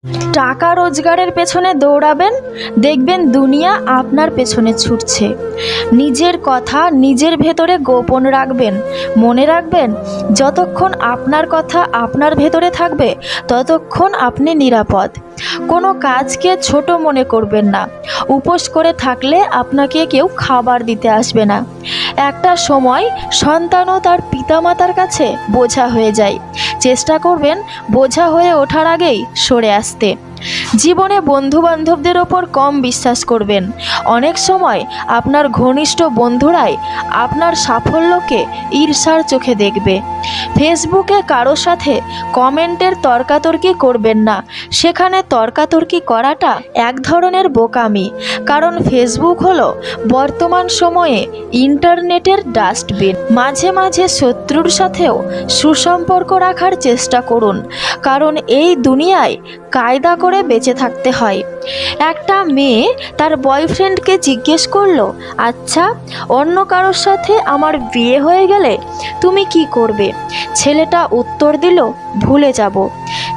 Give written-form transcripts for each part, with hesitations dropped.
টাকা রোজগারের পেছনে দৌড়াবেন, দেখবেন দুনিয়া আপনার পেছনে ছুটছে। নিজের কথা নিজের ভেতরে গোপন রাখবেন। মনে রাখবেন, যতক্ষণ আপনার কথা আপনার ভেতরে থাকবে ততক্ষণ আপনি নিরাপদ। কোনো কাজকে ছোট মনে করবেন না। উপোস করে থাকলে আপনাকে কেউ খাবার দিতে আসবে না। একটা সময় সন্তানও তার পিতামাতার কাছে বোঝা হয়ে যায়। চেষ্টা করবেন বোঝা হয়ে ওঠার আগেই সরে আসতে। জীবনে বন্ধুবান্ধবদের ওপর কম বিশ্বাস করবেন। অনেক সময় আপনার ঘনিষ্ঠ বন্ধুরাই আপনার সাফল্যকে ঈর্ষার চোখে দেখবে। ফেসবুকে কারো সাথে কমেন্টের তর্কাতর্কি করবেন না। সেখানে তর্কাতর্কি করাটা এক ধরনের বোকামি, কারণ ফেসবুক হলো বর্তমান সময়ে ইন্টারনেটের ডাস্টবিন। মাঝে মাঝে শত্রুর সাথেও সুসম্পর্ক রাখার চেষ্টা করুন, কারণ এই দুনিয়ায় কায়দা করে বেঁচে থাকতে হয়। একটা মেয়ে তার বয়ফ্রেন্ডকে জিজ্ঞেস করলো, আচ্ছা, অন্য কারোর সাথে আমার বিয়ে হয়ে গেলে তুমি কি করবে? ছেলেটা উত্তর দিল, ভুলে যাব।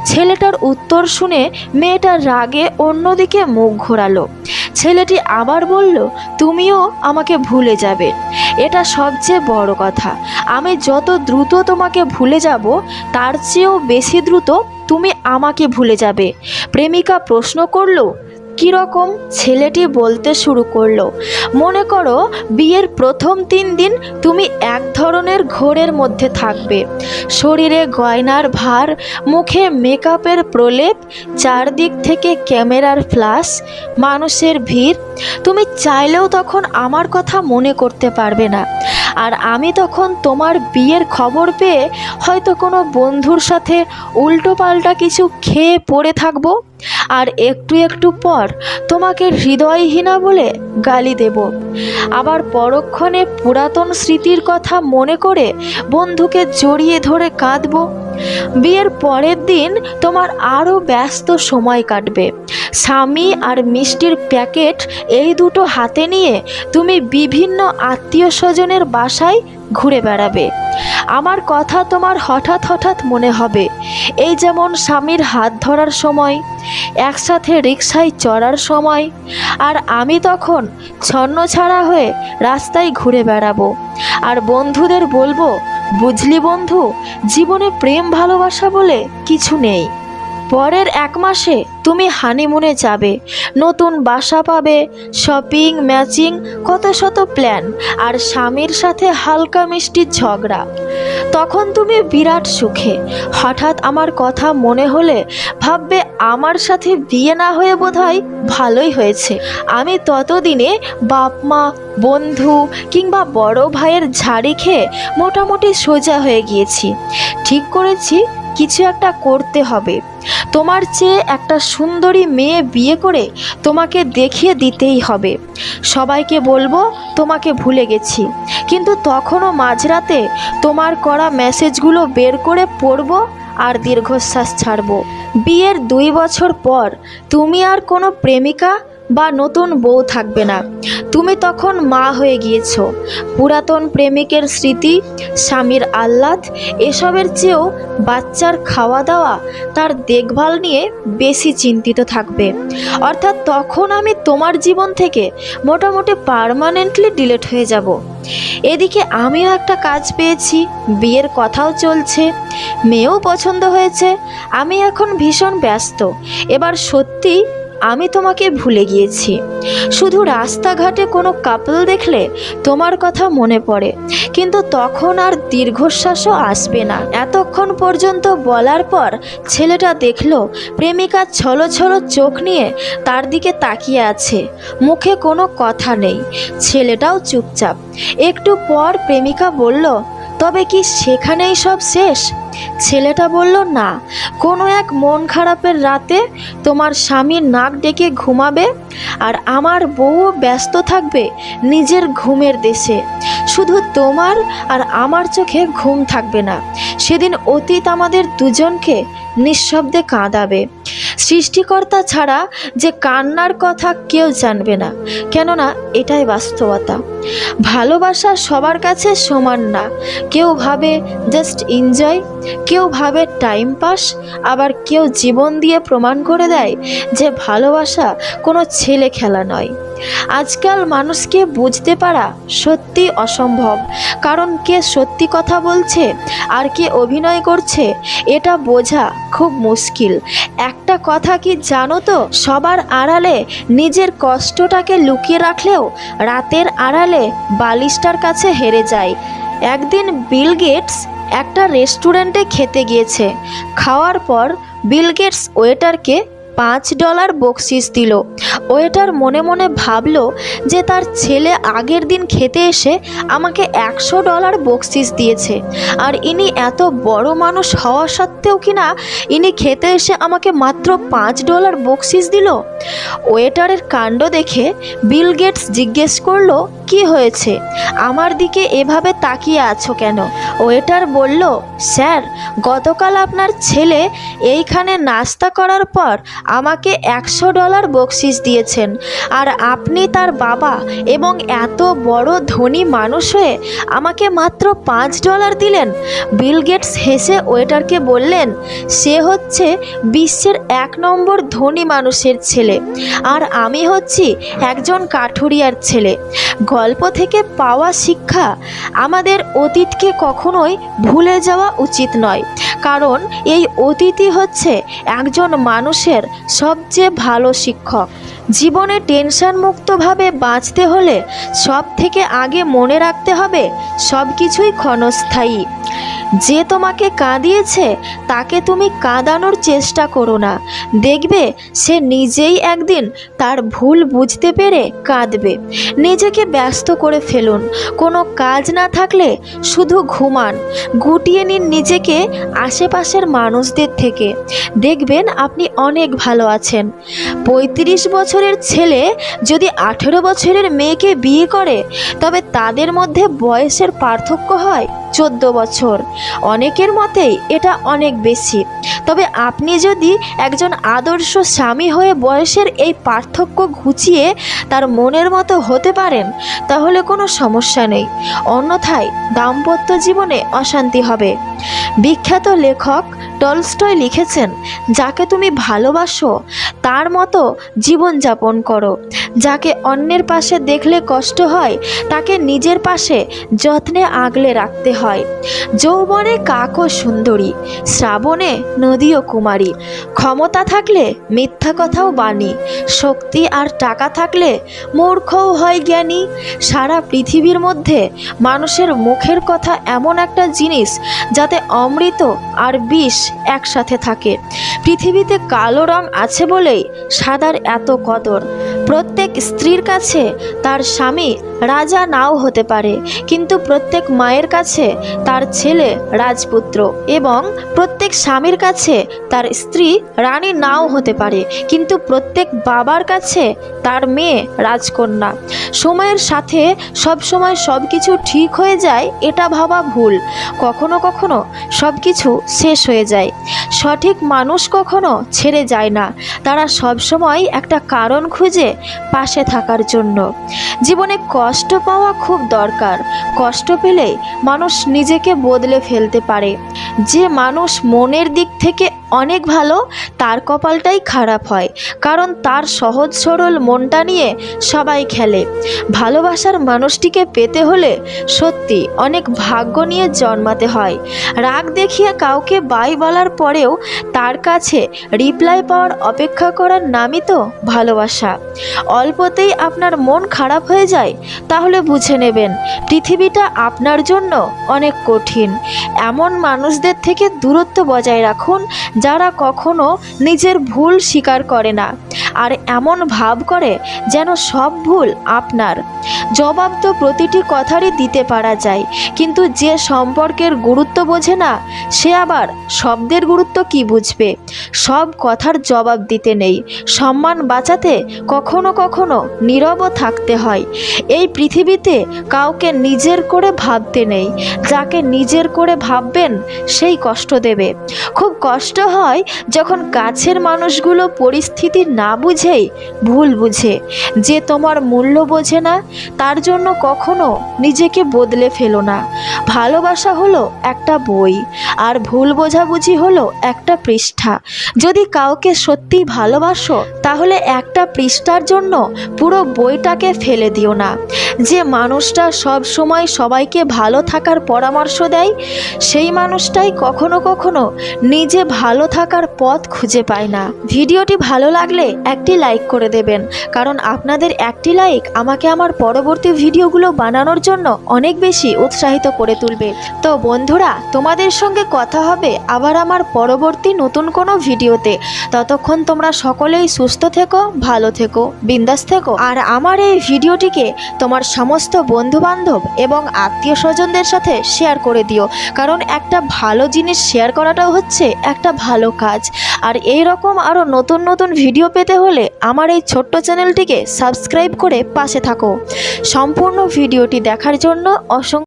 ছেলেটার উত্তর শুনে মেয়েটা রাগে অন্যদিকে মুখ ঘোরালো। ছেলেটি আবার বলল, তুমিও আমাকে ভুলে যাবে। এটা সবচেয়ে বড় কথা। আমি যত দ্রুত তোমাকে ভুলে যাব তার চেয়েও বেশি দ্রুত তুমি আমাকে ভুলে যাবে। প্রেমিকা প্রশ্ন করলো, কীরকম? ছেলেটি বলতে শুরু করলো, মনে করো বিয়ের প্রথম 3 দিন তুমি এক ধরনের ঘোরের মধ্যে থাকবে। শরীরে গয়নার ভার, মুখে মেকআপের প্রলেপ, চারদিক থেকে ক্যামেরার ফ্ল্যাশ, মানুষের ভিড়। তুমি চাইলেও তখন আমার কথা মনে করতে পারবে না। আর আমি তখন তোমার বিয়ের খবর পেয়ে হয়তো কোনো বন্ধুর সাথে উল্টোপাল্টা কিছু খেয়ে পড়ে থাকবো, আর একটু একটু পর তোমাকে হৃদয়হীনা বলে গালি দেব। আবার পরক্ষণে পুরাতন স্মৃতির কথা মনে করে বন্ধুকে জড়িয়ে ধরে কাঁদব। বিয়ের পরের দিন তোমার আরও ব্যস্ত সময় কাটবে। স্বামী আর মিষ্টির প্যাকেট এই দুটো হাতে নিয়ে তুমি বিভিন্ন আত্মীয় স্বজনের বাসায় ঘুরে বেড়াবে। আমার কথা তোমার হঠাৎ হঠাৎ মনে হবে, এই যেমন স্বামীর হাত ধরার সময়, একসাথে রিকশায় চড়ার সময়। আর আমি তখন ছন্নছাড়া হয়ে রাস্তায় ঘুরে বেড়াবো আর বন্ধুদের বলবো, বুঝলি বন্ধু, জীবনে প্রেম ভালোবাসা বলে কিছু নেই। পরের 1 মাসে তুমি হানিমুনে যাবে, নতুন বাসা পাবে, শপিং, ম্যাচিং, কত শত প্ল্যান, আর স্বামীর সাথে হালকা মিষ্টি ঝগড়া। তখন তুমি বিরাট সুখে। হঠাৎ আমার কথা মনে হলে ভাববে, আমার সাথে বিয়ে না হয়ে বোধহয় ভালোই হয়েছে। আমি ততদিনে বাপ মা, বন্ধু কিংবা বড় ভাইয়ের ঝাড়ি খেয়ে মোটামুটি সোজা হয়ে গিয়েছি। ঠিক করেছি কিছু একটা করতে হবে। তোমার চেয়ে একটা সুন্দরী মেয়ে বিয়ে করে তোমাকে দেখিয়ে দিতেই হবে। সবাইকে বলবো তোমাকে ভুলে গেছি, কিন্তু তখনও মাঝরাতে তোমার করা মেসেজগুলো বের করে পড়বো আর দীর্ঘশ্বাস ছাড়বো। বিয়ের 2 বছর পর তুমি আর কোনো প্রেমিকা বা নতুন বউ থাকবে না। তুমি তখন মা হয়ে গিয়েছো। পুরাতন প্রেমিকের স্মৃতি, স্বামীর আহ্লাদ, এসবের চেয়েও বাচ্চার খাওয়া দাওয়া, তার দেখভাল নিয়ে বেশি চিন্তিত থাকবে। অর্থাৎ তখন আমি তোমার জীবন থেকে মোটামুটি পার্মানেন্টলি ডিলিট হয়ে যাব। এদিকে আমিও একটা কাজ পেয়েছি, বিয়ের কথাও চলছে, মেয়েও পছন্দ হয়েছে। আমি এখন ভীষণ ব্যস্ত। এবার সত্যি আমি তোমাকে ভুলে গিয়েছি। শুধু রাস্তাঘাটে কোনো কাপল দেখলে তোমার কথা মনে পড়ে, কিন্তু তখন আর দীর্ঘশ্বাসও আসবে না। এতক্ষণ পর্যন্ত বলার পর ছেলেটা দেখলো প্রেমিকা ছলো ছলো চোখ নিয়ে তার দিকে তাকিয়ে আছে, মুখে কোনো কথা নেই। ছেলেটাও চুপচাপ। একটু পর প্রেমিকা বলল, তবে কি সেখানেই সব শেষ? ছেলেটা বলল, না, কোনো এক মন খারাপের রাতে তোমার স্বামী নাক ডেকে ঘুমাবে আর আমার বউও ব্যস্ত থাকবে নিজের ঘুমের দেশে। শুধু তোমার আর আমার চোখে ঘুম থাকবে না। সেদিন অতীত আমাদের দুজনকে নিঃশব্দে কাঁদাবে। সৃষ্টিকর্তা ছাড়া যে কান্নার কথা কেউ জানবে না, কেননা এটাই বাস্তবতা। ভালোবাসা সবার কাছে সমান না। কেউ ভাবে জাস্ট এনজয়, কেউ ভাবে টাইম পাস, আবার কেউ জীবন দিয়ে প্রমাণ করে দেয় যে ভালোবাসা কোনো ছেলে খেলা নয়। আজকাল মানুষকে বুঝতে পারা সত্যি অসম্ভব, কারণ কে সত্যি কথা বলছে আর কে অভিনয় করছে এটা বোঝা খুব মুশকিল। একটা কথা কি জানো তো, সবার আড়ালে নিজের কষ্টটাকে লুকিয়ে রাখলেও রাতের আড়ালে বালিশটার কাছে হেরে যায়। একদিন বিল গেটস একটা রেস্টুরেন্টে খেতে গিয়েছে। খাওয়ার পর বিল গেটস ওয়েটারকে $5 বকশিস দিল। ওয়েটার মনে মনে ভাবলো যে তার ছেলে আগের দিন খেতে এসে আমাকে $100 বকশিস দিয়েছে, আর ইনি এত বড় মানুষ হওয়া সত্ত্বেও কিনা ইনি খেতে এসে আমাকে মাত্র $5 বকশিস দিল। ওয়েটারের কাণ্ড দেখে বিল গেটস জিজ্ঞেস করলো, কি হয়েছে, আমার দিকে এভাবে তাকিয়ে আছো কেন? ওয়েটার বলল, স্যার, গতকাল আপনার ছেলে এইখানে নাস্তা করার পর আমাকে $100 বকশিস দিয়েছেন, আর আপনি তার বাবা এবং এত বড় ধনী মানুষ হয়ে আমাকে মাত্র $5 দিলেন। বিল গেটস হেসে ওয়েটারকে বললেন, সে হচ্ছে বিশ্বের 1 নম্বর ধনী মানুষের ছেলে, আর আমি হচ্ছি একজন কাঠুরিয়ার ছেলে। গল্প থেকে পাওয়া শিক্ষা, আমাদের অতীতকে কখনোই ভুলে যাওয়া উচিত নয়, কারণ এই অতীতই হচ্ছে একজন মানুষের সবচেয়ে ভালো শিক্ষক। জীবনে টেনশন মুক্তভাবে বাঁচতে হলে সব থেকে আগে মনে রাখতে হবে সব কিছুই ক্ষণস্থায়ী। যে তোমাকে কাঁদিয়েছে তাকে তুমি কাঁদানোর চেষ্টা করো না, দেখবে সে নিজেই একদিন তার ভুল বুঝতে পেরে কাঁদবে। নিজেকে ব্যস্ত করে ফেলুন, কোনো কাজ না থাকলে শুধু ঘুমান, গুটিয়ে নিন নিজেকে আশেপাশের মানুষদের থেকে, দেখবেন আপনি অনেক ভালো আছেন। 35 বছরের ছেলে যদি 18 বছরের মেয়েকে বিয়ে করে তবে তাদের মধ্যে বয়সের পার্থক্য হয় 14 বছর। অনেকের মতেই এটা অনেক বেশি, তবে আপনি যদি একজন আদর্শ স্বামী হয়ে বয়সের এই পার্থক্য ঘুচিয়ে তার মনের মতো হতে পারেন তাহলে কোনো সমস্যা নেই, অন্যথায় দাম্পত্য জীবনে অশান্তি হবে। বিখ্যাত লেখক টলস্টয় লিখেছেন, যাকে তুমি ভালোবাসো তার মতো জীবনযাপন করো। যাকে অন্যের পাশে দেখলে কষ্ট হয় তাকে নিজের পাশে যত্নে আগলে রাখতে হয়। যৌবনে কাকও সুন্দরী, শ্রাবণে নদীও কুমারী। ক্ষমতা থাকলে মিথ্যা কথাও বাণী, শক্তি আর টাকা থাকলে মূর্খও হয় জ্ঞানী। সারা পৃথিবীর মধ্যে মানুষের মুখের কথা এমন একটা জিনিস যাতে অমৃত আর বিষ একসাথে থাকে। পৃথিবীতে কালো রং আছে বলেই সাদার এত কদর। প্রত্যেক স্ত্রীর কাছে তার স্বামী রাজা নাও হতে পারে, কিন্তু প্রত্যেক মায়ের কাছে তার ছেলে রাজপুত্র, এবং প্রত্যেক স্বামীর কাছে তার স্ত্রী রানী নাও হতে পারে, কিন্তু প্রত্যেক বাবার কাছে তার মেয়ে রাজকন্যা। সময়ের সাথে সব সময় সব কিছু ঠিক হয়ে যায় এটা ভাবা ভুল। কখনো কখনো সব কিছু শেষ হয়ে যায়। সঠিক মানুষ কখনো ছেড়ে যায় না, তারা সব সময় একটা কারণ খুঁজে পাশে থাকার জন্য। জীবনে কষ্ট পাওয়া খুব দরকার, কষ্ট পেলেই মানুষ নিজেকে বদলে ফেলতে পারে। যে মানুষ মনের দিক থেকে অনেক ভালো তার কপালটাই খারাপ হয়, কারণ তার সহজ সরল মনটা নিয়ে সবাই খেলে। ভালোবাসার মানুষটিকে পেতে হলে সত্যি অনেক ভাগ্য নিয়ে জন্মাতে হয়। রাগ দেখিয়ে কাউকে বাই বলার পরেও তার কাছে রিপ্লাই পাওয়ার অপেক্ষা করার নামই তো ভালোবাসা। অল্পতেই আপনার মন খারাপ হয়ে যায় তাহলে বুঝে নেবেন পৃথিবীটা আপনার জন্য অনেক কঠিন। এমন মানুষদের থেকে দূরত্ব বজায় রাখুন যারা কখনো নিজের ভুল স্বীকার করে না, আর এমন ভাব করে যেন সব ভুল আপনার। জবাব তো প্রতিটি কথারই দিতে পারা যায়, কিন্তু যে সম্পর্কের গুরুত্ব বোঝে না সে আবার শব্দের গুরুত্ব কি বুঝবে। সব কথার জবাব দিতে নেই, সম্মান বাঁচাতে কখনো কখনো নীরবও থাকতে হয়। এই পৃথিবীতে কাউকে নিজের করে ভাবতে নেই, যাকে নিজের করে ভাববেন সেই কষ্ট দেবে। খুব কষ্ট হয় যখন কাছের মানুষগুলো পরিস্থিতি না বুঝেই ভুল বুঝে। যে তোমার মূল্য বোঝে না তার জন্য কখনো নিজেকে বদলে ফেলো না। ভালোবাসা হলো একটা বই, আর ভুল বোঝাবুঝি হলো একটা পৃষ্ঠা। যদি কাউকে সত্যি ভালোবাসো তাহলে একটা পৃষ্ঠার জন্য পুরো বইটাকে ফেলে দিও না। যে মানুষটা সব সময় সবাইকে ভালো থাকার পরামর্শ দেয় সেই মানুষটাই কখনো কখনো নিজে ভালো থাকার পথ খুঁজে পায় না। ভিডিওটি ভালো লাগলে একটি লাইক করে দেবেন, কারণ আপনাদের একটি লাইক আমাকে আমার পরবর্তী ভিডিওগুলো বানানোর জন্য অনেক বেশি উৎসাহিত করে তুলবে। তো বন্ধুরা, তোমাদের সঙ্গে কথা হবে আবার আমার পরবর্তী নতুন কোনো ভিডিওতে। ততক্ষণ তোমরা সকলেই সুস্থ থেকো, ভালো থেকো, বিন্দাস থেকো। আর আমার এই ভিডিওটিকে তোমার সমস্ত বন্ধুবান্ধব এবং আত্মীয় স্বজনদের সাথে শেয়ার করে দিও, কারণ একটা ভালো জিনিস শেয়ার করাটাও হচ্ছে একটা ভালো কাজ। আর এই রকম আরও নতুন নতুন ভিডিও পেতে হলে আমার এই ছোট্ট চ্যানেলটিকে সাবস্ক্রাইব করে পাশে থাকো। সম্পূর্ণ ভিডিওটি দেখার জন্য অসংখ্য